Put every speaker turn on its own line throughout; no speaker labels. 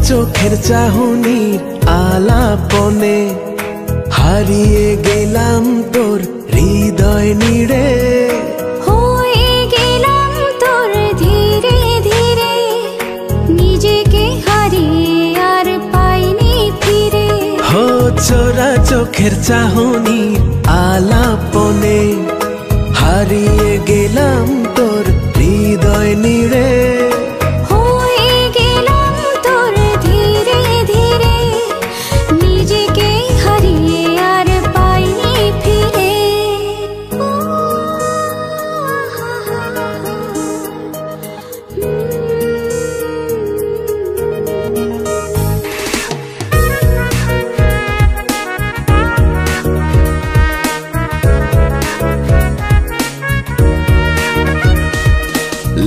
চোখের চাহনির আলাপনে হারিয়ে গেলাম তোর হৃদয় নিড়ে,
হয়ে গেলাম তোর ধীরে ধীরে, নিজেকে হারিয়ে আর পাইনি ফিরে।
হো চোরা চোখের চাহনির আলাপনে হারিয়ে গেলাম তোর হৃদয় নিড়ে,
হয়ে গেলাম তোর ধীরে ধীরে, নিজেকে হারিয়ে আর পাইনি ফিরে।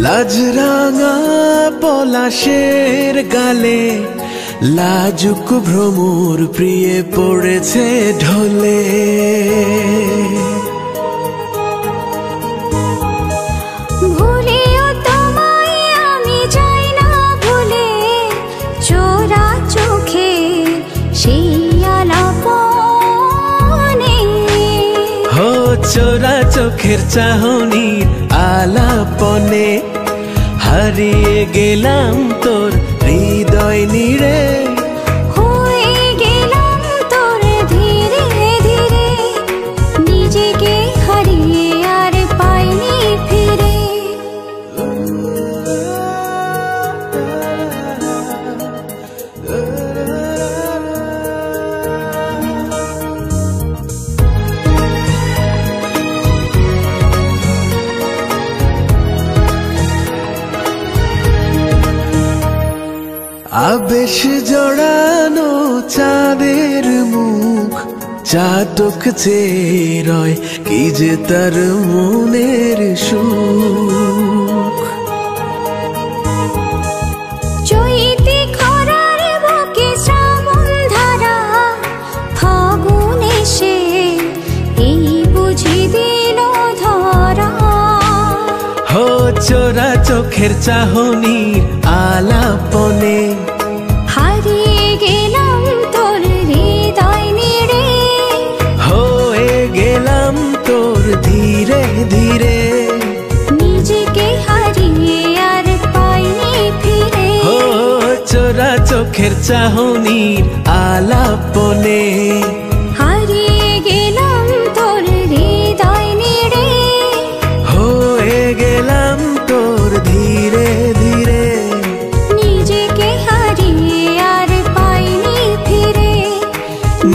লাজরাঙা পলাশের গালে লাজুক ভ্রমর প্রিয়ে পড়েছে ঢলে,
ভুলেও তোমায় আমি চাই না ভুলে, চোরা চোখে সেই আলাপনে।
হো চোরা চোখের চাহনির আলাপনে হারিয়ে গেলাম তোর হৃদয় নিড়ে,
হয়ে গেলাম তোর ধীরে ধীরে, নিজেকে হারিয়ে আর পাইনি ফিরে।
আবেশ জড়ানো চাঁদের মুখ চাতক চেয়ে রয়, কি যে তার মনের সুখ।
চৈতি খরার বুকে শ্রাবণ ধারা, ফাগুন এসে এই বুঝি দিল ধরা।
হো চোরা চোখের চাহনির আলাপনে
হারিয়ে গেলাম তোর হৃদয় নিড়ে,
হয়ে গেলাম তোর ধীরে ধীরে,
নিজেকে হারিয়ে আর পাইনি ফিরে।
হো চোরা চোখের চাহনির আলাপনে
হারিয়ে গেলাম তোর হৃদয় নিড়ে,
হয়ে গেলাম তোর ধীরে ধীরে,
নিজেকে হারিয়ে আর পাইনি ফিরে।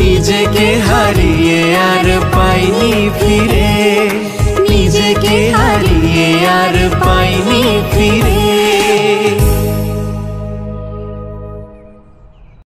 নিজেকে হারিয়ে আর পাইনি ফিরে, নিজেকে হারিয়ে আর পাইনি ফিরে।